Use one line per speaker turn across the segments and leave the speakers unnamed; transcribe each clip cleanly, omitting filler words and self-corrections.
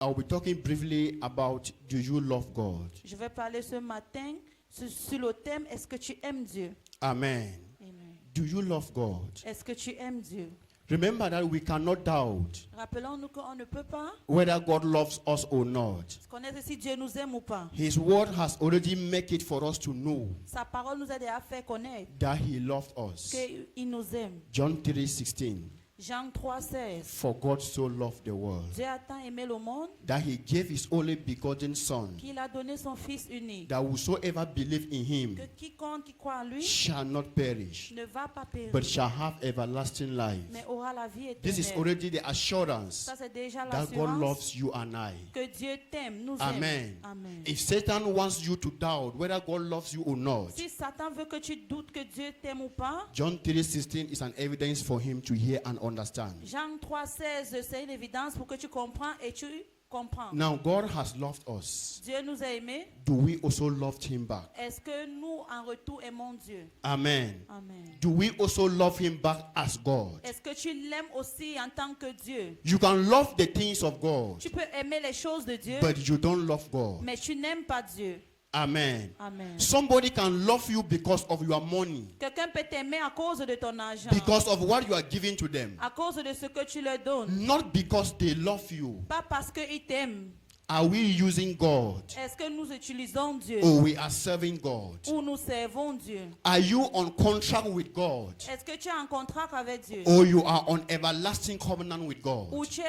I'll be talking briefly about do you love God?
Je vais parler ce matin sur le thème est-ce que tu aimes Dieu?
Amen.
Amen.
Do you love God?
Est-ce que tu aimes Dieu?
Remember that we cannot doubt
Rappelons-nous qu'on ne peut pas
whether God loves us or not.
connaître si Dieu nous aime ou pas.
His word has already made it for us to know
Sa parole nous a déjà fait connaître
that he loved us.
qu'il nous aime.
John 3:16.
Jean 3,16.
For God so loved the world
Dieu a tant aimé le monde
that he gave his only begotten son,
qu'il a donné son Fils unique.
that whosoever believe in him
Que quiconque qui croit en lui
shall not perish,
ne va pas périr,
but shall have everlasting life.
mais aura la vie
This is
éternelle.
already the assurance
Ça c'est déjà
that God
l'assurance
loves you and I.
que Dieu t'aime, nous
Amen.
aime. Amen.
If Satan wants you to doubt whether God loves you or not,
Si Satan veut que tu doutes que Dieu t'aime ou pas,
John 3:16 is an evidence for him to hear and understand.
Jean 3,16 c'est une évidence pour que tu comprends et tu comprends.
Now God has loved us.
Dieu nous a aimés.
Do we also love him back?
Est-ce que nous en retour aimons Dieu?
Amen.
Amen.
Do we also love him back as God?
Est-ce que tu l'aimes aussi en tant que Dieu?
You can love the things of God,
Tu peux aimer les choses de Dieu,
but you don't love God.
mais tu n'aimes pas Dieu.
Amen.
Amen.
Somebody can love you because of your money,
Quelqu'un peut t'aimer à cause de ton argent,
because of what you are giving to them,
à cause de ce que tu leur donnes,
not because they love you.
pas parce qu'ils t'aiment.
Are we using God,
Est-ce que nous utilisons Dieu
or we are serving God?
ou nous servons Dieu?
Are you on contract with God,
Est-ce que tu es en contrat avec Dieu
or you are on everlasting covenant with God?
ou tu es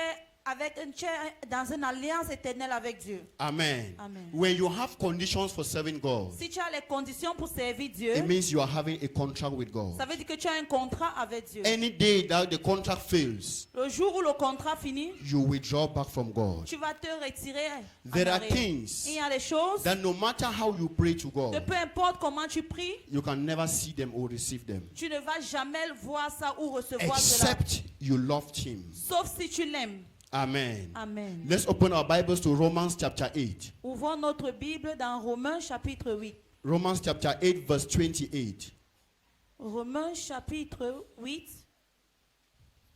dans une alliance éternelle avec Dieu?
Amen.
Amen.
When you have conditions for serving God,
Si tu as les conditions pour servir Dieu,
it means you are having a contract with God.
ça veut dire que tu as un contrat avec Dieu.
Any day that the contract fails,
Le jour où le contrat finit,
you withdraw back from God.
tu vas te retirer. en
There are
arrière.
things
Il y a des choses
that no matter how you pray to
que
God,
peu importe comment tu pries,
you can never see them or receive them,
tu ne vas jamais voir ça ou recevoir cela.
except you loved him.
Sauf si tu l'aimes.
Amen.
Amen.
Let's open our Bibles to Romans chapter 8.
Ouvrons notre Bible dans Romains chapitre 8.
Romans chapter 8 verse 28.
Romains chapitre 8,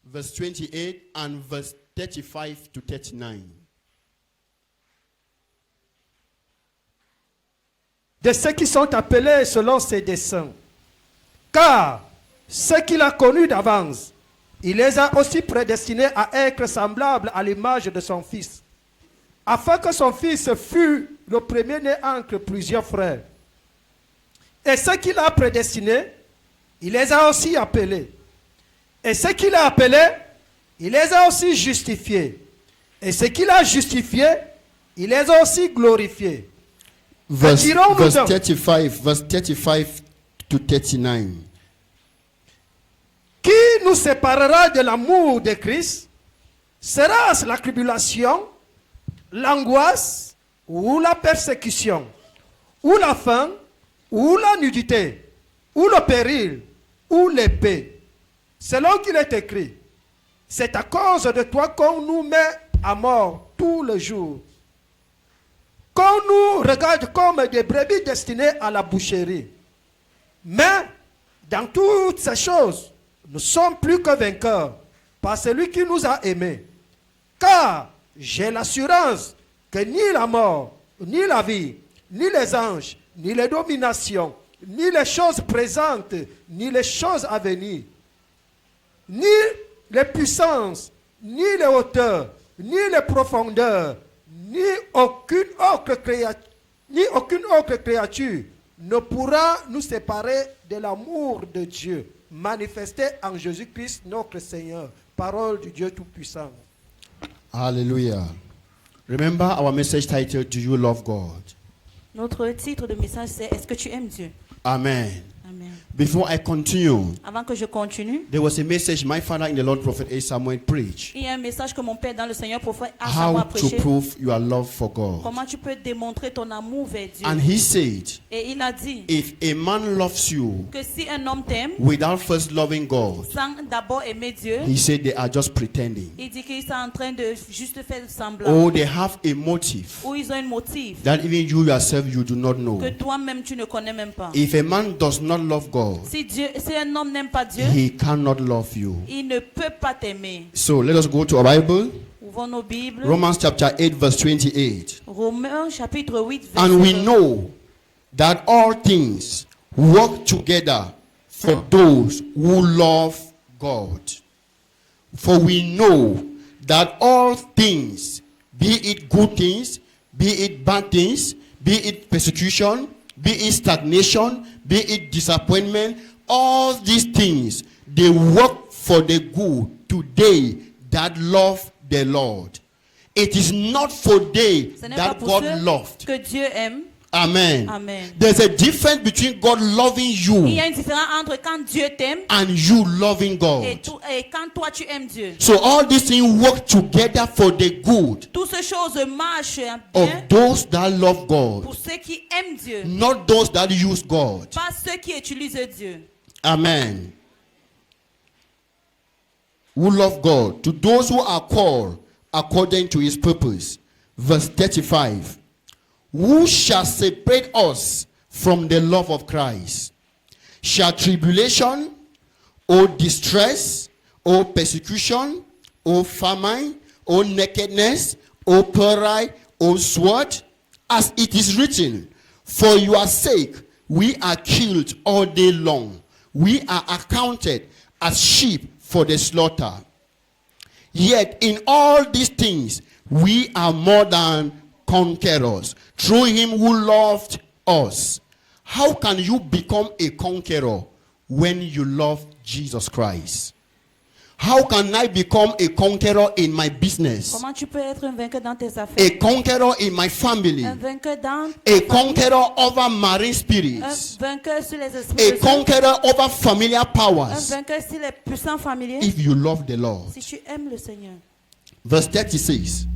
Verse 28 and verse 35 to 39.
De ceux qui sont appelés selon ses desseins. Car ceux qu'il a connus d'avance, il les a aussi prédestinés à être semblables à l'image de son Fils, afin que son Fils fût le premier-né entre plusieurs frères. Et ceux qu'il a prédestinés, il les a aussi appelés. Et ceux qu'il a appelés, il les a aussi justifiés. Et ceux qu'il a justifiés, il les a aussi glorifiés.
Verse
Attirons-nous donc.
35 to 39.
Qui nous séparera de l'amour de Christ? Sera-ce la tribulation, l'angoisse, ou la persécution, ou la faim, ou la nudité, ou le péril, ou l'épée? Selon qu'il est écrit, c'est à cause de toi qu'on nous met à mort tous les jours, qu'on nous regarde comme des brebis destinées à la boucherie. Mais dans toutes ces choses, nous sommes plus que vainqueurs par celui qui nous a aimés. Car j'ai l'assurance que ni la mort, ni la vie, ni les anges, ni les dominations, ni les choses présentes, ni les choses à venir, ni les puissances, ni les hauteurs, ni les profondeurs, ni aucune autre créature ne pourra nous séparer de l'amour de Dieu manifesté en Jésus-Christ notre Seigneur. Parole du Dieu Tout-Puissant.
Hallelujah. Remember our message title, Do You Love God?
Notre titre de message c'est est-ce que tu aimes Dieu?
Amen.
Amen.
Before I continue,
Avant que je continue,
there was a message my father in the Lord, Prophet A. Samuel, preached.
il y a un message que mon père dans le Seigneur prophète a
How to
prêché.
prove your love for God.
Comment tu peux démontrer ton amour vers Dieu?
And he said,
Et il a dit
if a man loves you
que si un homme t'aime
without first loving God,
sans d'abord aimer Dieu,
he said they are just pretending.
il dit qu'ils sont en train de juste faire semblant.
Or they have a motive
Ou ils ont un motif
that even you yourself you do not know.
que toi-même tu ne connais même pas.
If a man does not love God,
Si un homme n'aime pas Dieu,
he cannot love you.
il ne peut pas t'aimer.
So let us go to our Bible.
Ouvrons nos Bibles.
Romans chapter 8 verse 28.
Romains chapitre 8, verset
And we
28.
know that all things work together for those who love God. For we know that all things, be it good things, be it bad things, be it persecution, be it stagnation, be it disappointment, all these things, they work for the good to they that love the Lord. It is not for they
Ce n'est pas
that
pour
God
ceux
loved.
que Dieu aime.
Amen.
Amen.
There's a difference between God loving
Il
you
y a une différence entre quand Dieu t'aime
and you loving
et,
God.
et quand toi tu aimes Dieu.
So all these things work together for the good
Toutes ces choses marchent
of
bien
those that love God,
pour ceux qui aiment Dieu,
not those that use God.
pas ceux qui utilisent Dieu.
Amen. Who love God, to those who are called according to his purpose. Verse 35. Who shall separate us from the love of Christ? Shall tribulation, or distress, or persecution, or famine, or nakedness, or peril, or sword? As it is written, for your sake we are killed all day long. We are accounted as sheep for the slaughter. Yet in all these things we are more than conquerors through him who loved us. How can you become a conqueror when you love Jesus Christ? How can I become a conqueror in my business?
Comment tu peux être un vainqueur dans tes
A
affaires?
conqueror in my family?
Un vainqueur dans
A conqueror over marine
un
spirits?
vainqueur sur les esprits
A
de Dieu.
conqueror over familiar
Un
powers?
vainqueur sur les puissants familiers.
If you love the Lord.
Si tu aimes le Seigneur.
Verse 36.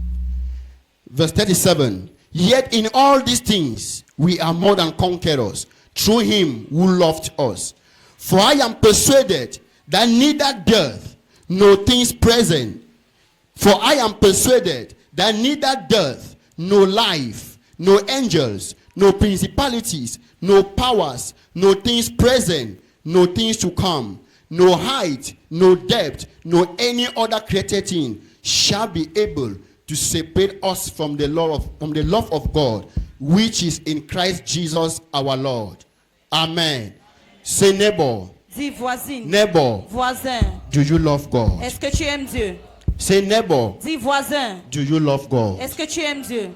Verse 37. Yet in all these things we are more than conquerors through him who loved us. For I am persuaded that neither death nor things present, for I am persuaded that neither death nor life, nor angels, nor principalities, nor powers, nor things present, nor things to come, no height, no depth, nor any other created thing shall be able to separate us from the love of God, which is in Christ Jesus our Lord. Amen. Say neighbor.
Dis voisine,
Neighbor,
voisin,
do you love God?
est-ce que tu aimes Dieu?
Say neighbor,
Dis voisin,
do you love God?
est-ce que tu aimes Dieu?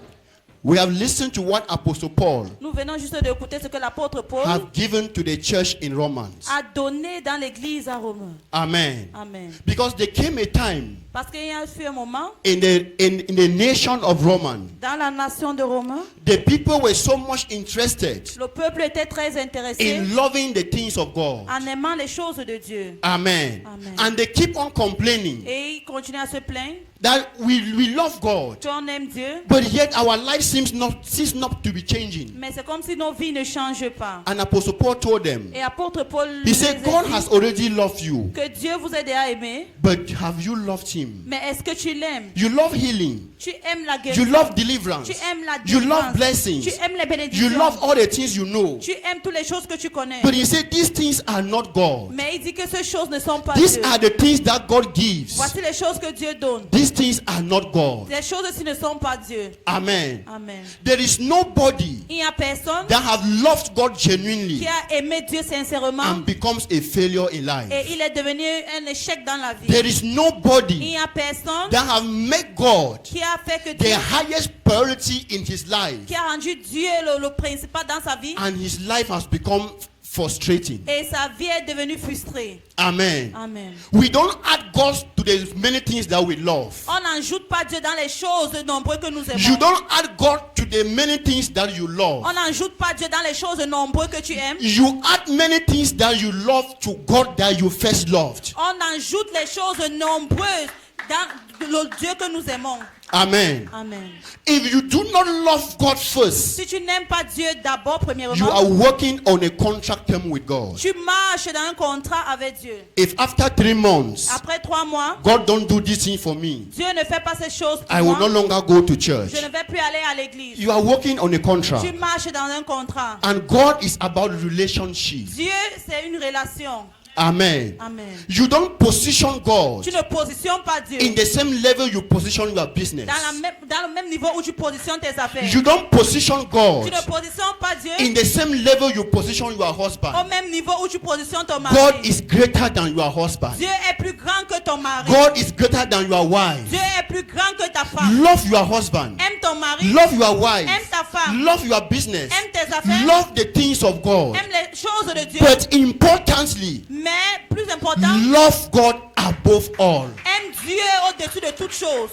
We have listened to what Apostle Paul
Nous venons juste d'écouter ce que l'apôtre Paul
have given to the church in Romans.
a donné dans l'église à Rome.
Amen.
Amen.
Because there came a time
Parce qu'il y a eu un moment
in the nation of Roman,
dans la nation de Rome,
the people were so much interested
le peuple était très intéressé
in loving the things of God.
en aimant les choses de Dieu.
Amen.
Amen.
And they keep on complaining
Et il continue à se plaindre
that we love God,
qu'on aime Dieu,
but yet our life seems not to be changing.
mais c'est comme si nos vies ne changent pas.
And Apostle Paul told them,
Et apôtre Paul
he
les
said,
a
God
dit
has already loved you,
que Dieu vous a déjà aimé,
but have you loved him?
mais est-ce que tu l'aimes?
You love healing.
Tu aimes la
You
guérison.
love deliverance.
Tu aimes la
You
délivrance.
love blessings.
Tu aimes les
You
bénédictions.
love all the things you know.
Tu aimes toutes les choses que tu connais.
But he said these things are not God.
Mais il dit que ces choses ne sont pas
These
Dieu.
are the things that God gives.
Voici les choses que Dieu donne.
These things are not God.
Les choses-ci ne sont pas Dieu.
Amen.
Amen.
There is nobody
Il n'y a personne
that have loved God genuinely
qui a aimé Dieu sincèrement
and becomes a failure in life.
et il est devenu un échec dans la vie.
There is
Il
nobody
n'y a personne
that have made God
qui a fait que
the
Dieu,
highest priority in his life,
qui a rendu Dieu le principal dans sa vie
and his life has become frustrating.
et sa vie est devenue frustrée.
Amen.
Amen.
We don't add God to the many things that we love.
On n'ajoute pas Dieu dans les choses nombreuses que nous
You
aimons.
don't add God to the many things that you love.
On n'ajoute pas Dieu dans les choses nombreuses que tu aimes.
You add many things that you love to God that you first loved.
On ajoute les choses nombreuses dans le Dieu que nous aimons.
Amen.
Amen.
If you do not love God first,
Si tu n'aimes pas Dieu d'abord,
you
premièrement,
are working on a contract term with God.
tu marches dans un contrat avec Dieu.
If after 3 months,
Après 3 mois,
God don't do this thing for me,
Dieu ne fait pas ces choses pour
I will no
moi.
longer go to church.
Je ne vais plus aller à l'église.
You are working on a contract.
Tu marches dans un contrat.
And God is about relationship.
Dieu, c'est une relation.
Amen.
Amen.
You don't position God
Tu ne positionnes pas Dieu
in the same level you position your business.
dans le même niveau où tu positionnes tes affaires.
You don't position
Tu
God
ne positionnes pas Dieu
in the same level you position your
au
husband.
même niveau où tu positionnes ton mari.
God is greater than your husband.
Dieu est plus grand que ton mari.
God is greater than your wife.
Dieu est plus grand que ta femme.
Love your husband.
Aime ton mari.
Love your wife.
Aime ta femme.
Love your business.
Aime tes affaires.
Love the things of God.
Aime les choses de Dieu.
But importantly,
Mais plus important,
love God above all.
aime Dieu au-dessus de toutes choses.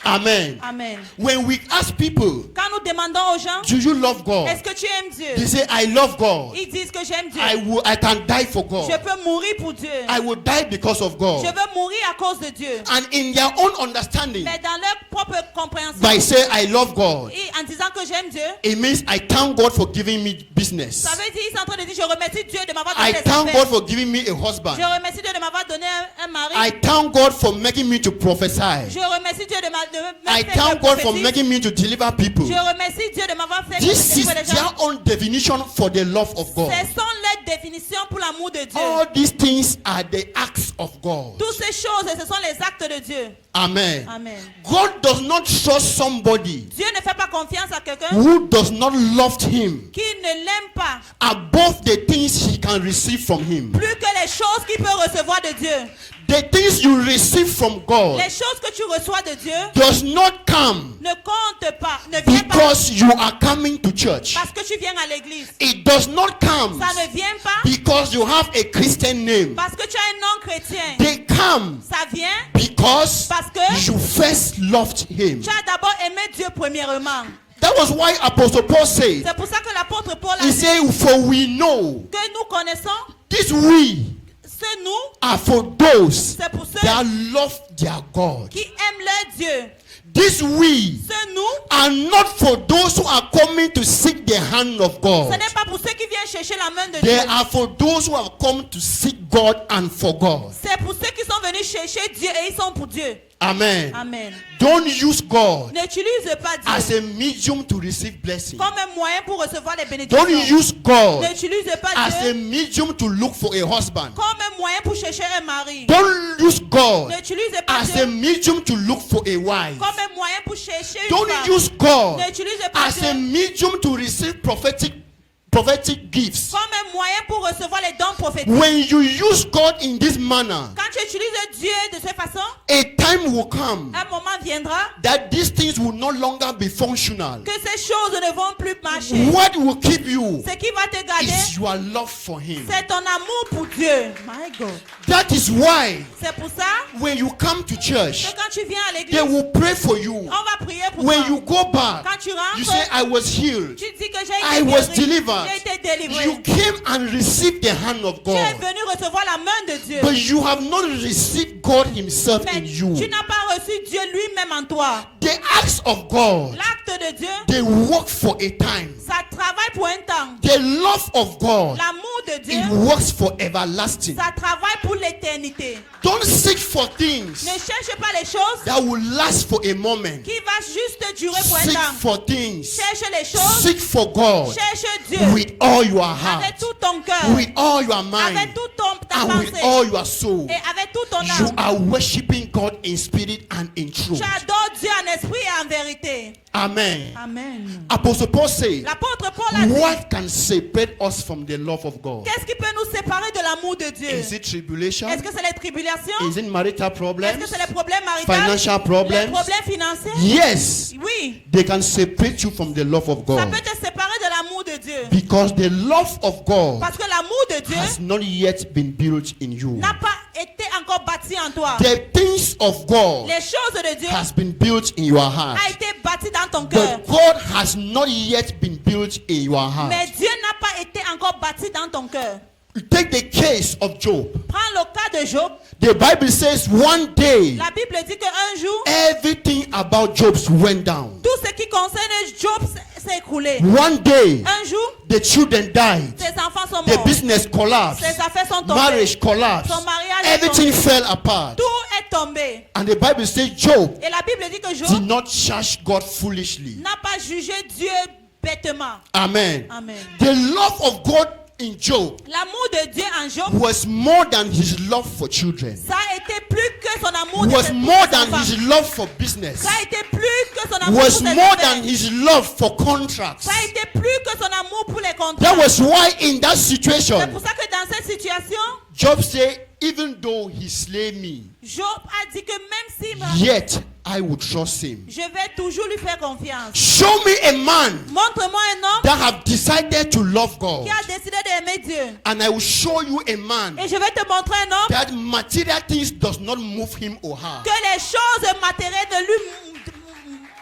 Amen.
Amen.
When we ask people,
Quand nous demandons aux gens,
do you love God?
est-ce que tu aimes
They
Dieu?
say, I love God.
Ils disent que j'aime Dieu.
I can die for
Je
God.
peux mourir pour Dieu.
I will die because of
Je
God.
veux mourir à cause de Dieu.
And in their own understanding,
Mais dans leur propre compréhension,
by saying I love God,
et en disant que j'aime Dieu,
it means I thank God for giving me business.
ça veut dire qu'ils sont en train de dire je remercie Dieu de m'avoir
I
donné des
thank God
affaires.
for giving me a husband.
Je remercie Dieu de m'avoir donné un mari.
I thank God for making me to prophesy.
Je remercie Dieu de me
I
faire
thank God for
prophétiser.
making me to deliver people.
Je remercie Dieu de m'avoir fait
This is
délivrer les gens.
their own definition for the love of God.
Ce sont les définitions pour l'amour de Dieu.
All these things are the acts of God.
Toutes ces choses, ce sont les actes de Dieu.
Amen.
Amen.
God does not trust somebody
Dieu ne fait pas confiance à quelqu'un
who does not love him
qui ne l'aime pas
above the things he can receive from him.
plus que les choses qu'il peut recevoir de Dieu.
The things you receive from God
Les choses que tu reçois de Dieu
does not come
ne comptent pas, ne viennent pas
because you are coming to church.
parce que tu viens à l'église.
It does not come
Ça ne vient pas
because you have a Christian name.
parce que tu as un nom chrétien.
They come
Ça vient
because
parce que
you first loved him.
tu as d'abord aimé Dieu premièrement.
That was why Apostle Paul said,
C'est pour ça que l'apôtre Paul a
he
dit
said, for we know
que nous connaissons,
this we
c'est nous,
are for those
c'est pour ceux
that love their God.
qui aiment leur Dieu.
This we
C'est nous,
are not for those who are coming to seek the hand of
ce
God.
n'est pas pour ceux qui viennent chercher la main de
They
Dieu.
are for those who have come to seek God and for God.
C'est pour ceux qui sont venus chercher Dieu et ils sont pour Dieu.
Amen.
Amen.
Don't use God
N'utilise pas
as
Dieu
a medium to receive blessing.
comme un moyen pour recevoir les
Don't
bénédictions.
use God
N'utilise pas
as a
Dieu
medium to look for a husband.
comme un moyen pour chercher un mari.
Don't use God
N'utilise pas
as a
Dieu
medium to look for a wife.
comme un moyen pour chercher une
Don't
femme.
use God
N'utilise pas
as a
Dieu
medium to receive prophetic gifts.
comme un moyen pour recevoir les dons prophétiques.
When you use God in this manner,
Quand tu utilises Dieu de cette façon,
a time will come
un moment viendra
that these things will no longer be functional.
que ces choses ne vont plus marcher.
What will keep you
Ce qui va te garder,
is your love for Him.
c'est ton amour pour Dieu. My God.
That is why
C'est pour ça
when you come to
que
church,
quand tu viens à
they
l'église,
will pray for you.
on va prier pour
When
toi.
you go back,
Quand tu
you
rentres,
say, I was healed.
tu dis que
I
j'ai été
was
guéri,
delivered.
j'ai été délivré.
You came and received the hand of
Tu es
God.
venu recevoir la main de Dieu.
But you have not received God Himself
Mais
in you.
tu n'as pas reçu Dieu lui-même en toi.
The acts of God,
L'acte de Dieu,
they work for a time.
ça travaille pour un temps.
The love of God,
L'amour de Dieu,
it works for everlasting.
ça travaille pour l'éternité.
Don't seek for things
Ne cherche pas les choses
that will last for a moment.
qui va juste durer pour un
Seek
temps.
for things.
Cherche les choses,
Seek for God
cherche Dieu
with all your heart,
avec tout ton cœur,
with all your mind,
avec tout ta
and with
pensée
all your soul.
et avec tout ton
You
âme.
are worshiping God in spirit and in truth.
Tu adores Dieu en esprit et en vérité.
Amen.
Amen.
Apostle Paul said,
L'apôtre Paul a dit,
what can separate us from the love of God?
qu'est-ce qui peut nous séparer de l'amour de Dieu?
Is it tribulation?
Est-ce que c'est les tribulations?
Is it marital
Est-ce
problems?
que c'est les problèmes maritaux?
Financial
Les
problems?
problèmes financiers?
Yes,
Oui.
they can separate you from the love of
Ça
God.
peut te séparer de l'amour de Dieu.
Because the love of God
Parce que l'amour de Dieu
has not yet been built in you.
n'a pas été encore bâti en toi.
The things of God
Les choses de Dieu
has been built in your heart.
a été bâti dans ton cœur.
But God has not yet been built in your heart.
Mais Dieu n'a pas été encore bâti dans ton cœur.
Take the case of Job.
Prends le cas de Job.
The Bible says one day
La Bible dit qu'un jour,
everything about Job went down.
tout ce qui concerne Job s'est écroulé.
One day
Un jour,
the children died.
ses enfants sont
The
morts.
business collapsed.
Ses affaires sont tombées.
Marriage collapsed.
Son mariage est
Everything
tombé.
fell apart.
Tout est tombé.
And the Bible says Job
Et la Bible dit que
did
Job
not charge God foolishly.
n'a pas jugé Dieu bêtement.
Amen.
Amen.
The love of God in Job
L'amour de Dieu en Job,
was more than his love for children,
ça a été plus que son amour de
was
ses
more than
enfants.
his love for business,
Ça a été plus que son amour
was
pour ses
more
affaires.
than his love for contracts.
Ça a été plus que son amour pour les contrats.
That was why in that
C'est
situation,
pour ça que dans cette situation,
Job said, even though he slay me,
Job a dit que même s'il me
yet I will trust him.
je vais toujours lui faire confiance.
Show me a man
Montre-moi un homme
that have decided to love God,
qui a décidé d'aimer Dieu.
and I will show you a man
Et je vais te montrer un homme
that material things does not move him or her.
que les choses matérielles ne lui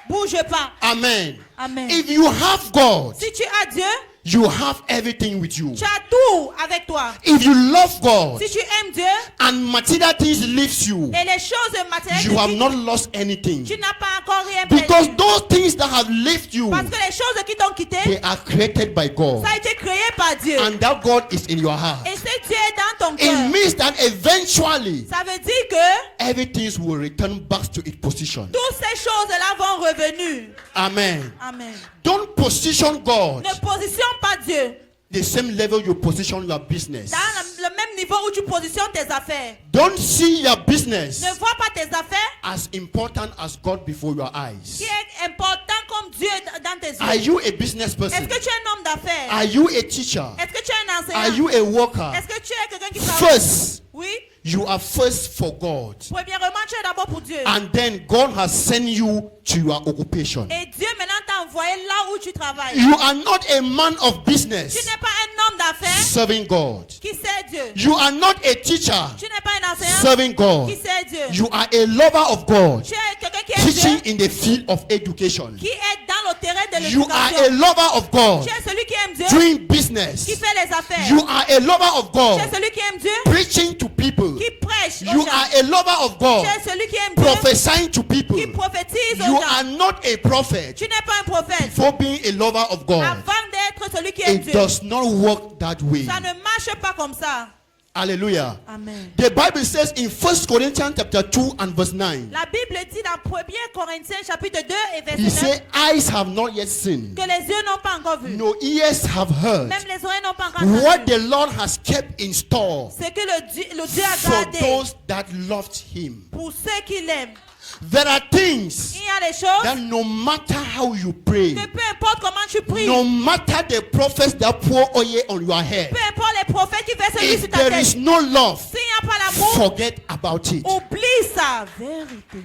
bougent pas.
Amen.
Amen.
If you have God,
Si tu as Dieu,
you have everything with you.
tu as tout avec toi.
If you love God
Si tu aimes Dieu
and material things leaves you,
et les choses matérielles
you
te
have
quittent,
not lost anything.
tu n'as pas encore rien
Because
perdu.
those things that have left you,
Parce que les choses qui t'ont quitté,
they are created by God.
ça a été créé par Dieu.
And that God is in your heart.
Et ce Dieu est dans ton
It
cœur.
means that eventually
Ça veut dire que
everything will return back to its position.
toutes ces choses-là vont revenir.
Amen.
Amen.
Don't position God
Ne positionne pas Dieu
the same level you position your business.
dans le même niveau où tu positionnes tes affaires.
Don't see your business
Ne vois pas tes affaires
as important as God before your
qui
eyes.
est important comme Dieu dans tes
Are
yeux.
you a business person?
Est-ce que tu es un homme d'affaires?
Are you a teacher?
Est-ce que tu es un
Are
enseignant?
you a worker?
Est-ce que tu es quelqu'un qui travaille?
First,
Oui.
you are first for God.
Premièrement, tu es d'abord pour Dieu.
And then God has sent you to your occupation.
Et Dieu maintenant t'a envoyé là où tu travailles.
You are not a man of
Tu
business
n'es pas un homme d'affaires
serving God.
qui sait Dieu.
You are not a teacher
Tu n'es pas un enseignant
serving God.
qui sait Dieu.
You are a lover of God,
Tu es quelqu'un qui aime
teaching
Dieu,
in the field of education.
qui est dans le terrain de
You are a
l'éducation.
lover of God,
Tu es celui qui aime Dieu,
doing
qui
business.
fait les affaires.
You are a lover of
Tu es
God,
celui qui aime Dieu,
preaching to people.
qui prêche aux
You
gens.
are a lover of God,
Tu es celui qui aime Dieu,
prophesying to people.
qui prophétise
You
aux
are
gens.
not a prophet
Tu n'es pas un prophète.
for being a lover of God.
Avant d'être celui qui aime
It
Dieu,
does not work that way.
ça ne marche pas comme ça.
Hallelujah.
Amen.
The Bible says in 1 Corinthians chapter 2 and verse 9,
La Bible dit dans 1 Corinthiens chapitre 2 et verset
he
9
said, eyes have not yet seen,
que les yeux n'ont pas encore vu,
no ears have heard
même les oreilles n'ont pas encore
what
entendu.
the Lord has kept in store
C'est que le Dieu a
for
gardé
those that loved him.
pour ceux qui l'aiment.
There are things
Il y a des choses
that no matter how you pray,
que peu importe comment tu pries,
no matter the prophets that pour oil on your head,
peu importe les prophètes qui versent l'huile sur
if
ta
there
tête,
is no love,
s'il n'y a pas l'amour,
forget about it.
oublie ça. Vérité.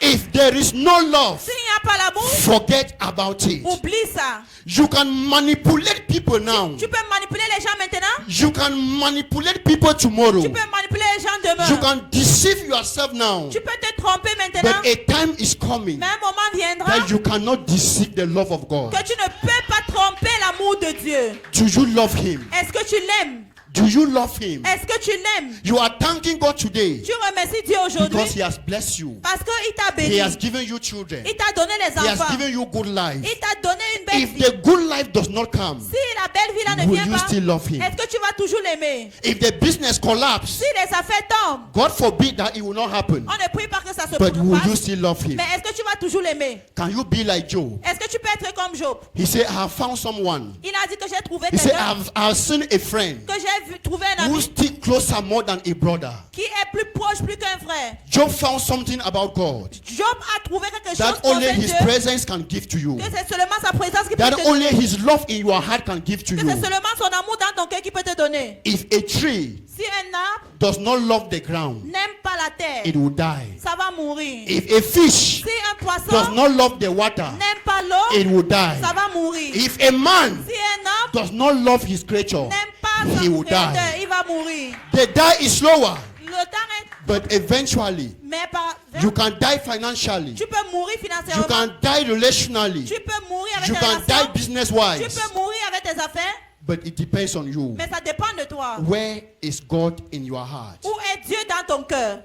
If there is no love,
S'il n'y a pas l'amour,
forget about it.
oublie ça.
You can manipulate people now.
Tu peux manipuler les gens maintenant,
You can manipulate people tomorrow.
tu peux manipuler les gens demain.
You can deceive yourself now.
Tu peux te tromper maintenant,
But a time is coming
mais un moment viendra
that you cannot deceive the love of God.
que tu ne peux pas tromper l'amour de Dieu.
Do you love him?
Est-ce que tu l'aimes?
Do you love him?
Est-ce que tu l'aimes?
You are thanking God today
Tu remercies Dieu aujourd'hui
because he has blessed you.
parce qu'il t'a
He
béni.
has given you children.
Il t'a donné les
He has
enfants.
given you good life.
Il t'a donné une belle
If
vie.
the good life does not come,
Si la belle vie là ne
will
vient
you
pas,
still love him?
est-ce que tu vas toujours l'aimer?
If the business collapse,
Si les affaires tombent,
God forbid that it will not happen.
on ne prie pas que ça se
But will you
passe.
still love him?
Mais est-ce que tu vas toujours l'aimer?
Can you be like Job?
Est-ce que tu peux être comme Job?
He said, I have found someone.
Il a dit que j'ai trouvé
He said,
quelqu'un,
I have seen a friend
que j'ai trouvé un
who
ami
stick closer more than a brother.
qui est plus proche, plus qu'un frère.
Job found something about God
Job a trouvé quelque chose
that
pour
only his
Dieu,
presence can give to you.
que c'est seulement sa présence qui peut
That
te
only
donner.
his love in your heart can give to
Que
you.
c'est seulement son amour dans ton cœur qui peut te donner.
If a tree
Si un arbre
does not love the ground,
n'aime pas la terre,
it will die.
ça va mourir.
If a fish
Si un
does
poisson
not love the water,
n'aime pas l'eau,
it will die.
ça va mourir.
If a man
Si un arbre
does not love his creature,
n'aime pas
he
son
will
créateur,
die.
il va mourir.
The die is slower,
Le temps est...
but eventually
Mais par...
you can die financially.
Tu peux mourir
You
financièrement.
can die relationally.
Tu peux mourir avec
You
tes
can
relations.
die
Tu
business-wise.
peux mourir avec tes affaires.
But it depends on you.
Mais ça dépend de toi.
Where is God in your heart?
Où est Dieu dans ton cœur?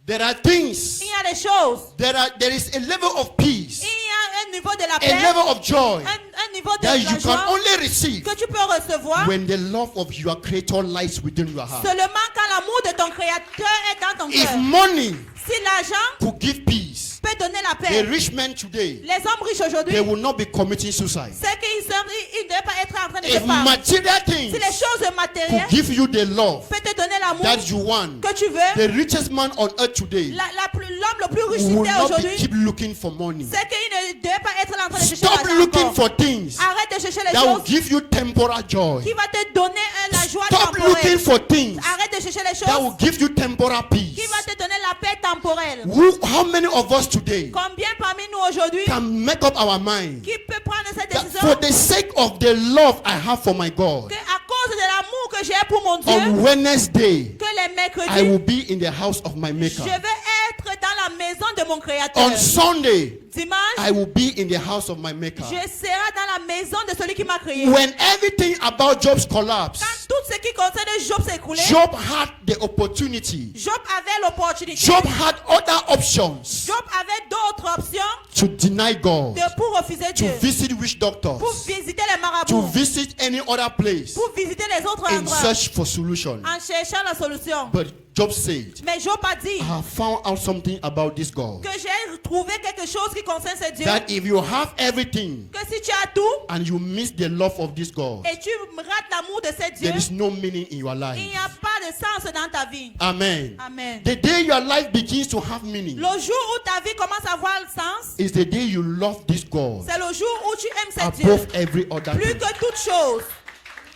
There are things.
Il y a des choses.
There is a level of peace,
Il y a un niveau de la
a
paix.
level of joy
Un niveau de
that
la
you can
joie
only receive
que tu peux recevoir
when the love of your creator lies within your heart.
seulement quand l'amour de ton créateur est dans ton
If
cœur.
money
Si l'argent
could give peace,
peut donner la
the
paix,
rich men today,
les hommes riches aujourd'hui,
they will not be committing suicide.
c'est qu'ils ne devaient pas être en train de te
If
parler,
material
si
things
les choses
could
matérielles
give you the love
peuvent te donner l'amour
that you want,
que tu veux,
the richest man on earth today
l'homme le plus riche
will
sur
not
terre
be
aujourd'hui,
keep looking for money.
c'est qu'il ne devait pas être là en train de chercher
Stop
l'argent
looking
encore.
for things
Arrête de chercher les
that will
choses
give you temporal joy.
qui va te donner la joie
Stop looking
temporelle.
for things
Arrête de chercher les
that will
choses
give you temporal
qui
peace.
va te donner la paix temporelle.
How many of us today
Combien parmi nous aujourd'hui
can make up our mind
qui peut prendre cette
that
décision
for the sake of the love I have for my God,
que à cause de l'amour que j'ai pour mon
on
Dieu,
Wednesday
que les
I
mercredis,
will be in the house of my
je
Maker.
vais être dans la maison de mon Créateur.
On Sunday
Dimanche,
I will be in the house of my Maker.
je serai dans la maison de celui qui m'a créé.
When everything about Job's collapse,
Quand tout ce qui concerne Job s'est écoulé,
Job had the opportunity.
Job avait l'opportunité.
Job had other options
Job avait d'autres options
to deny God,
pour refuser
to
Dieu,
visit witch
pour
doctors,
visiter les
to
marabouts,
visit any other place
pour visiter les autres
in
endroits
search for solution.
en cherchant la solution.
But Job said,
Mais Job a dit
I have found out something about this God.
que j'ai trouvé quelque chose qui concerne ce Dieu,
That if you have everything
que si tu as tout
and you miss the love of this God,
et tu rates l'amour de ce Dieu,
there is no meaning in your
il
life.
n'y a pas de sens dans ta vie.
Amen.
Amen.
The day your life begins to have meaning
Le jour où ta vie commence à avoir le sens,
is the day you love this God
c'est le jour où tu aimes ce Dieu
above every other
plus
thing.
que toute chose.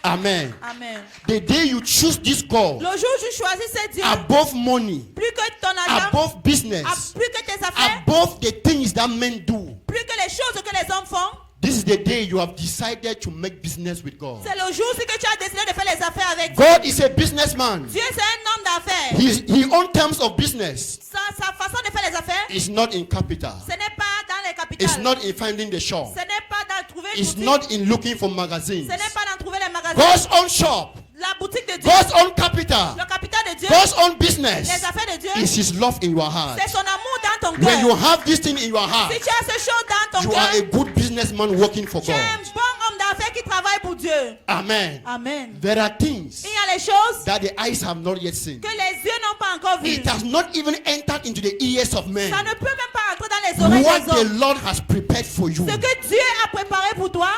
Amen.
Amen.
The day you choose this God
Le jour où tu choisis ce Dieu
above money,
plus que ton argent,
above business,
plus que tes affaires,
above the things that men do,
plus que les choses que les hommes font,
this is the day you have decided to make business with God.
c'est le jour où que tu as décidé de faire les affaires avec Dieu.
God is a businessman.
Dieu, c'est un homme d'affaires.
He on terms of business
Sa façon de faire les affaires,
is not in capital.
ce n'est pas dans les
It's
capitales.
not in finding the shop.
Ce n'est pas dans trouver une
It's
boutique.
not in looking for magazines.
Ce n'est pas dans trouver les magasins.
God's own shop,
La boutique de Dieu,
God's own capital,
le capital de Dieu,
God's own
les
business
affaires de Dieu,
is His love in your heart.
c'est son amour dans ton
When you
cœur.
have this thing in your heart,
Si tu as ces choses dans ton
you are a
cœur,
good businessman working for
tu es un
God.
bon homme d'affaires qui travaille pour Dieu.
Amen.
Amen.
There are things
Il y a les choses
that the eyes have not yet seen.
que les yeux n'ont pas encore vues.
It has not even entered into the ears of men.
Ça ne peut même pas entrer dans les oreilles
What
des
the
hommes.
Lord has prepared for you.
Ce que Dieu a préparé pour toi,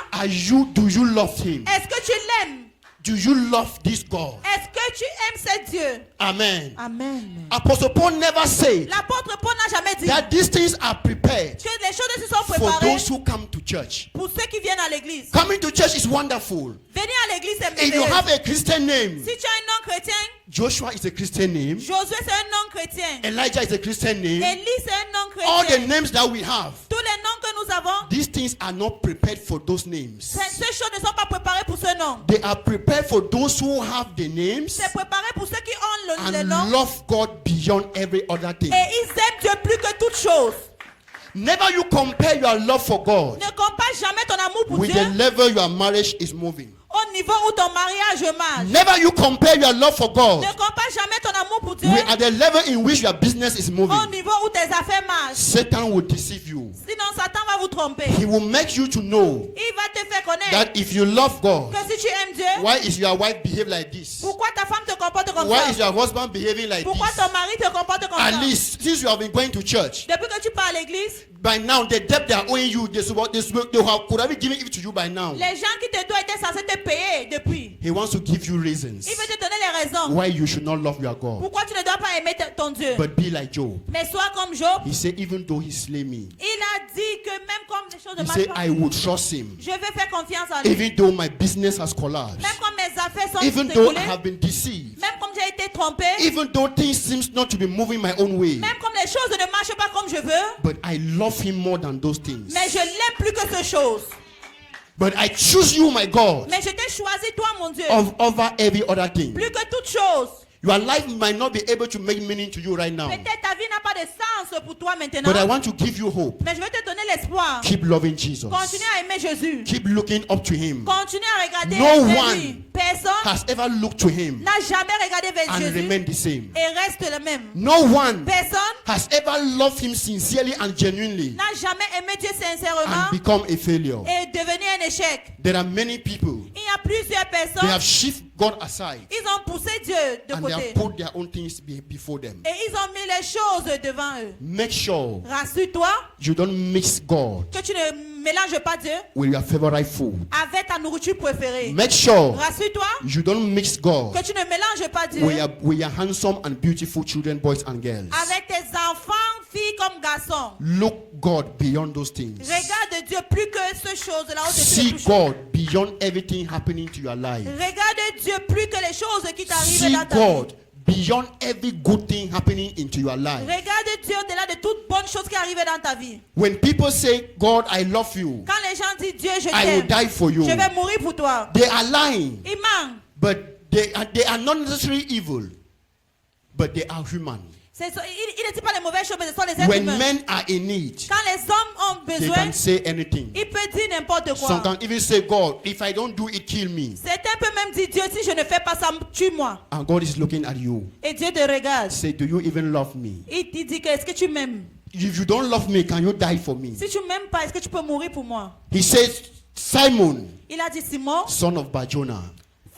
Do you love Him?
est-ce que tu l'aimes?
Do you love this God?
Est-ce que tu aimes ce Dieu?
Amen.
Amen.
Apostle Paul never said
L'apôtre Paul n'a jamais dit
that these things are prepared
que les choses se sont
for
préparées
those who come to church.
pour ceux qui viennent à l'église.
Coming to church is wonderful.
Venir à l'église, c'est
If you
merveilleux.
have a Christian name,
Si tu as un nom chrétien,
Joshua is a Christian name,
Josué, c'est un nom chrétien.
Elijah is a Christian name,
Élie, c'est un nom
all the
chrétien.
names that we have,
Tous les noms que nous avons,
these things are not prepared for those names.
ces choses ne sont pas préparées pour ce nom.
They are prepared for those who have the names
C'est préparé pour ceux qui ont le
and
nom
love God beyond every other thing.
et ils aiment Dieu plus que toute chose.
Never you compare your love for God
Ne compare jamais ton amour pour
with
Dieu
the level your marriage is moving.
au niveau où ton mariage marche.
Never you compare your love for God
Ne compare jamais ton amour pour Dieu
at the level in which your business is
au
moving.
niveau où tes affaires marchent.
Satan will deceive you.
Sinon, Satan va vous tromper.
He will make you to know
Il va te faire connaître
that if you love God,
que si tu aimes Dieu,
why is your wife behave like this?
pourquoi ta femme te comporte comme
Why is
ça?
your husband behaving like
Pourquoi
this?
ton mari te comporte comme
At
ça?
least since you have been going to church,
Depuis que tu pars à l'église,
by now the debt they are owing you, they could have given it to you by now.
les gens qui te doivent étaient censés te payer depuis.
He wants to give you reasons
Il veut te donner les raisons.
why you should not love your God.
Pourquoi tu ne dois pas aimer ton Dieu?
But be like Job.
Mais sois comme Job.
He said, even though he slay me,
Il a dit que même comme les choses ne
he
marchent
said,
pas,
I would trust him.
je vais faire confiance en lui.
Even though my business has collapsed,
Même comme mes affaires sont
even though I
écoulées,
have been deceived,
même comme j'ai été trompé,
even though things seem not to be moving my own way,
même comme les choses ne marchent pas comme je veux,
but I love him more than those things.
mais je l'aime plus que ces choses.
But I choose you, my God,
Mais je t'ai choisi, toi, mon Dieu,
over every other thing.
plus que toute chose.
Your life might not be able to make meaning to you right now,
Peut-être ta vie n'a pas de sens pour toi maintenant,
but I want to give you hope.
mais je vais te donner l'espoir.
Keep loving Jesus.
Continue à aimer Jésus.
Keep looking up to him.
Continue à regarder
No
vers
one
lui. Personne
Has ever looked to him
n'a jamais regardé vers
and
Jésus
remained the same.
et reste le même.
No one
Personne
has ever loved him sincerely and genuinely
n'a jamais aimé Dieu sincèrement
and become a failure.
et devenu un échec.
There are many people,
Il y a plusieurs
they
personnes,
have shifted God aside
ils ont poussé Dieu de
and they
côté
have put their own things before them.
et ils ont mis les choses devant eux.
Make sure
Rassure-toi
you don't mix God
que tu ne mélanges pas Dieu
with your favorite food.
avec ta nourriture préférée.
Make sure
Rassure-toi
you don't mix God
que tu ne mélanges pas Dieu
with your handsome and beautiful children, boys and girls.
avec tes enfants, filles comme garçons.
Look God beyond those things.
Regarde Dieu plus que ces choses-là.
See God beyond everything happening to your life.
Regarde Dieu plus que les choses qui t'arrivent
See
dans ta vie.
God beyond every good thing happening into your life.
Regarde Dieu au-delà de toute bonne chose qui arrive dans ta vie.
When people say, God, I love you,
Quand les gens disent Dieu, je
I will
t'aime,
die for you,
je vais mourir pour toi.
they are lying.
Ils mentent.
But they are not necessarily evil, but they are human.
Il ne dit pas les mauvaises choses, mais ce sont les êtres
When
humains.
men are in need,
Quand les hommes ont
they
besoin,
can say anything.
ils peuvent dire n'importe quoi.
Some can even say, God, if I don't do it, kill me.
Certains peuvent même dire Dieu, si je ne fais pas ça, tue-moi.
And God is looking at you.
Et Dieu te regarde.
Say, do you even love me?
Il te dit que est-ce que tu m'aimes?
If you don't love me, can you die for me?
Si tu m'aimes pas, est-ce que tu peux mourir pour moi?
He says, Simon,
Il a dit Simon,
son of Barjona.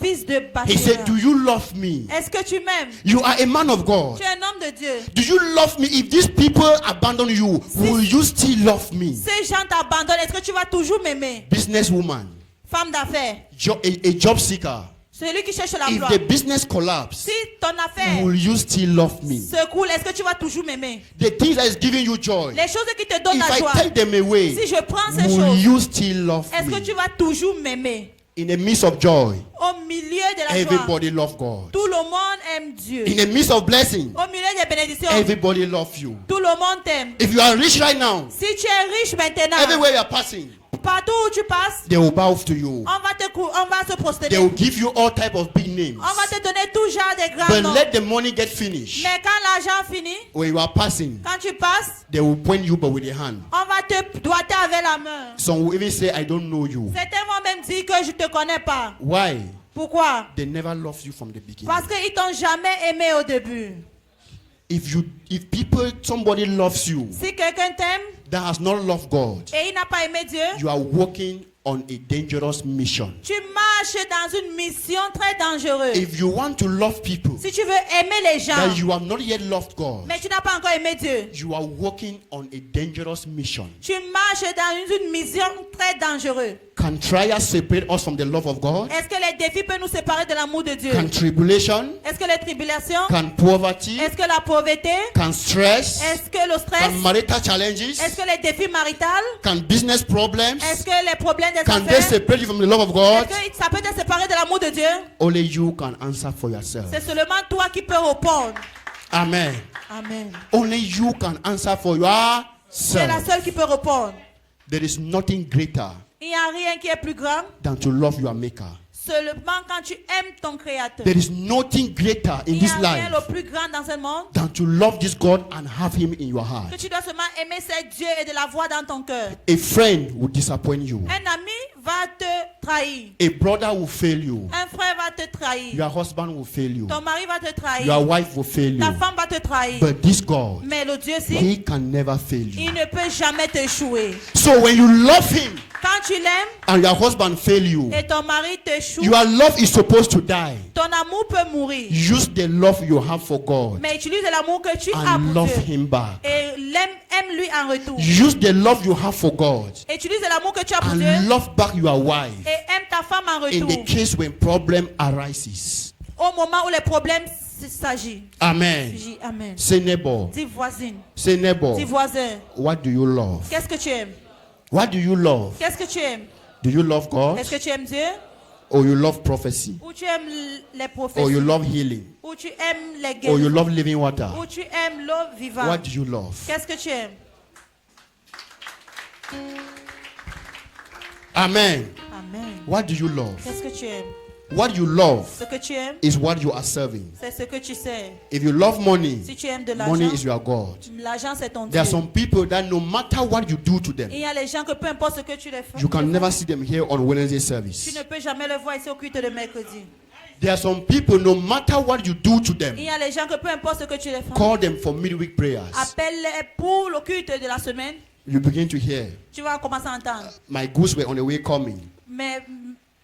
fils de
He said,
Bachira.
do you love me?
Est-ce que tu m'aimes?
You are a man of God.
Tu es un homme de Dieu.
Do you love me? If these people abandon you, will you still love me?
Ces gens t'abandonnent, est-ce que tu vas toujours m'aimer?
Businesswoman,
Femme d'affaires,
a job seeker.
celui qui cherche
If
l'emploi.
the business collapse,
Si ton affaire
will you still love me?
se coule, est-ce que tu vas toujours m'aimer?
The things that is giving you joy,
Les choses qui te donnent
if
la
I
joie,
take them away,
si je prends ces
will
choses,
you still love
est-ce que
me?
tu vas toujours m'aimer?
In the midst of joy,
Au milieu de la joie,
everybody love God.
tout le monde aime Dieu.
In the midst of blessing,
Au milieu des bénédictions,
everybody love you.
tout le monde t'aime.
If you are rich right now,
Si tu es riche maintenant,
everywhere you are passing,
partout où tu passes,
they will bow to you.
on va se prosterner.
They will give you all type of big names.
On va te donner tout genre de grands
But
noms.
let the money get finished.
Mais quand l'argent finit,
When you are passing,
quand tu passes,
they will point you but with their hand.
on va te doigter avec la main.
Some will even say, I don't know you.
Certains vont même dire que je ne te connais pas.
Why?
Pourquoi?
They never loved you from the beginning.
Parce qu'ils t'ont jamais aimé au début.
If somebody loves you
Si quelqu'un t'aime
that has not loved God,
et il n'a pas aimé Dieu,
you are walking on a dangerous mission.
tu marches dans une mission très dangereuse.
If you want to love people
Si tu veux aimer les gens,
that you have not yet loved God,
mais tu n'as pas encore aimé Dieu,
you are walking on a dangerous mission.
tu marches dans une mission très dangereuse.
Can trials separate us from the love of God?
Est-ce que les défis peuvent nous séparer de l'amour de Dieu?
Can tribulation?
Est-ce que les tribulations?
Can poverty?
Est-ce que la pauvreté?
Can stress?
Est-ce que le stress?
Can marital challenges?
Est-ce que les défis maritaux?
Can business problems?
Est-ce que les problèmes des
Can they
affaires?
separate you from the love of God?
Est-ce que ça peut te séparer de l'amour de Dieu?
Only you can answer for yourself.
C'est seulement toi qui peux répondre.
Amen.
Amen.
Only you can answer for
C'est la
yourself.
seule qui peut répondre.
There is nothing greater
Il n'y a rien qui est plus grand.
than to love your maker.
Seulement quand tu aimes ton Créateur.
There is nothing greater in
Il n'y
this
a rien
life
le plus grand dans ce monde
than to love this God and have him in your
que
heart.
tu dois seulement aimer ce Dieu et de l'avoir dans ton cœur.
A friend will disappoint you.
Un ami va te trahir.
A brother will fail you.
Un frère va te trahir.
Your husband will fail you.
Ton mari va te trahir.
Your wife will fail
Ta
you.
femme va te trahir.
But this God,
Mais le Dieu-ci,
he can never fail you.
il ne peut jamais t'échouer.
So when you love him
Quand tu l'aimes
and your husband fail you,
et ton mari t'échoue,
your love is supposed to die.
ton amour peut mourir.
Use the love you have for God
Mais utilise l'amour que tu as
and
pour
love
Dieu.
him back.
Et aime-lui en retour.
Use the love you have for God
Utilise l'amour que tu as pour Dieu.
and love back your wife
Et aime ta femme en
in
retour.
the case when problem arises.
Au moment où les problèmes s'agissent.
Amen.
Amen.
Say neighbor.
Dis voisine.
Say neighbor.
Dis voisin.
What do you love?
Qu'est-ce que tu aimes?
What do you love?
Qu'est-ce que tu aimes?
Do you love God?
Est-ce que tu aimes Dieu?
Or you love prophecy?
Ou tu aimes les
Or
prophéties?
you love healing?
Ou tu aimes les
Or you
guérisons?
love living water?
Ou tu aimes l'eau
What
vivante?
do you love?
Qu'est-ce que tu aimes?
Amen.
Amen.
What do you love?
Qu'est-ce que tu aimes?
What you love
Ce que tu aimes,
is what you are serving.
c'est ce que tu sais.
If you love money,
Si tu aimes de
money
l'argent,
is your God.
l'argent c'est ton
There are
Dieu.
some people that no matter what you do to them,
Il y a les gens que peu importe ce que tu les fais,
you can never see them here on Wednesday
tu
service.
ne peux jamais le voir ici au culte de mercredi.
There are some people, no matter what you do to
Il
them,
y a les gens que peu importe ce que tu les fais,
call them for midweek prayers.
appelle-les pour le culte de la semaine,
You begin to hear,
tu vas commencer à entendre.
my goods were on the way coming.
Mais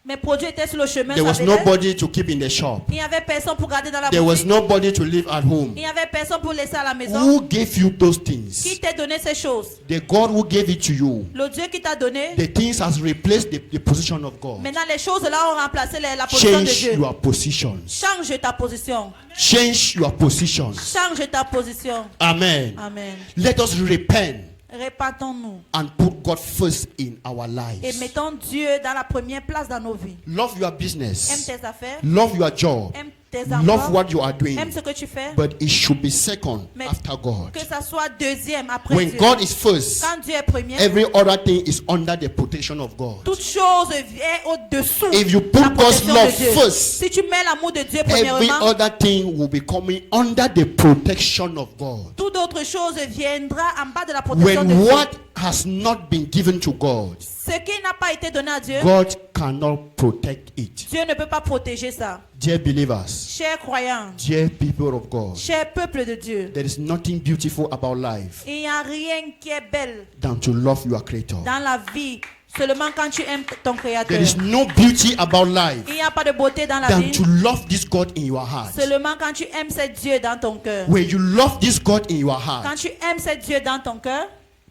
Mes produits étaient sur le chemin.
There
ça
was
venait.
nobody to keep in the shop.
Il n'y avait personne pour garder dans la
There was
boutique.
nobody to live at home.
Il n'y avait personne pour laisser à la maison.
Who gave you those
Qui
things?
t'a donné ces choses?
The God who gave it to you.
Le Dieu qui t'a donné.
The things has replaced the position of God.
Maintenant, les choses là ont remplacé la position de
Change
Dieu.
your positions.
Change ta position.
Change your positions.
Change ta position.
Amen.
Amen.
Let us repent
Répandons-nous
and put God first in our
et
lives.
mettons Dieu dans la première place dans nos vies.
Love your
Aime
business.
tes affaires.
Love your job.
Aime tes
Love
emplois.
what you are doing.
Aime ce que tu fais.
But it should be second
Mais
after God.
que ça soit deuxième après
When
Dieu.
God is first,
Quand Dieu est premier,
every other thing is under the protection of God.
toute chose vient au-dessous
If you
de
put
la
God's
protection
love
de Dieu.
first,
Si tu mets l'amour de Dieu
every
premièrement,
other thing will be coming under the protection of God.
toute autre chose viendra en bas de la protection de
When
Dieu.
what has not been given to God,
Ce qui n'a pas été donné à Dieu,
God cannot protect it.
Dieu ne peut pas protéger ça.
Dear believers,
Chers croyants,
dear people of God,
chers peuple de Dieu,
there is nothing beautiful about life
il n'y a rien qui est belle
than to love your Creator.
dans la vie seulement quand tu aimes ton Créateur.
There is no beauty about life
Il n'y a pas de beauté dans la
than
vie
to love this God in your heart.
seulement quand tu aimes ce Dieu dans ton cœur.
When you love this God in your
Quand
heart,
tu aimes ce Dieu dans ton cœur,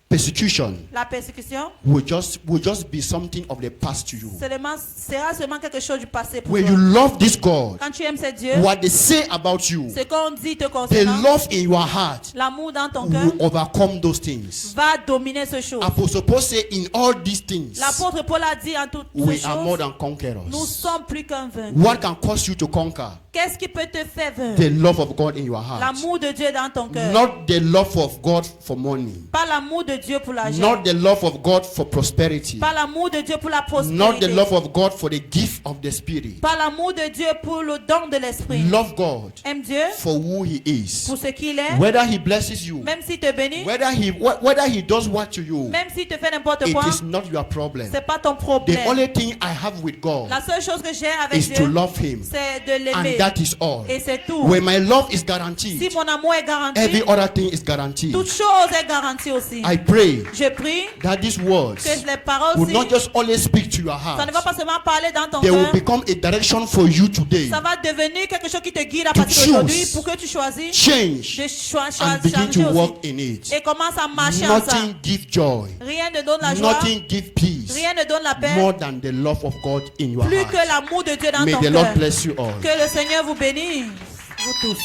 persecution
la persécution
will just be something of the past to you.
sera seulement quelque chose du passé pour
When
toi.
you love this God,
Quand tu aimes ce Dieu,
what they say about you,
ce qu'on dit te
the
concernant,
love in your heart
l'amour dans ton cœur
will overcome those things.
va dominer ce chose.
Apostle Paul say, in all these things,
L'apôtre Paul a dit en toutes ces
we are more
choses,
than
nous
conquerors.
sommes plus qu'un vainqueur.
What can cause you to conquer?
Qu'est-ce qui peut te faire vaincre?
The love of God in your heart.
L'amour de Dieu dans ton cœur.
Not the love of God for money.
Pas l'amour de Dieu pour l'argent.
Not the love of God for prosperity.
Pas l'amour de Dieu pour la
Not the
prospérité.
love of God for the gift of the Spirit.
Pas l'amour de Dieu pour le don de l'esprit.
Love God
Aime Dieu
for who He is.
pour ce qu'il est.
Whether He blesses you,
Même s'il te bénit,
whether He does what to you,
même s'il te fait n'importe
it
quoi,
is not your problem.
c'est pas ton
The
problème.
only thing I have with God
La seule chose que j'ai avec
is to
Dieu,
love Him,
c'est de l'aimer.
and that is all.
Et c'est tout.
When my love is
Si
guaranteed,
mon amour est garanti,
every other thing is guaranteed.
toute chose est garantie aussi.
I pray
Je prie
that these words
que les paroles
will
aussi,
not just always speak to your
ça
heart.
ne va pas seulement parler dans ton
They will
cœur,
become a direction for you today.
ça va devenir quelque chose qui te guide à
To
partir d'aujourd'hui
choose.
pour que tu choisisses
Change
de
and begin
changer
to
aussi.
walk in it.
Et commence à marcher en ça.
Nothing gives joy.
Rien ne donne la joie,
Nothing gives peace
rien ne donne la paix,
more than the love of God in your
plus que
heart.
l'amour de Dieu dans
May
ton
the Lord
cœur.
bless you all.
Que le Seigneur vous bénisse, vous tous.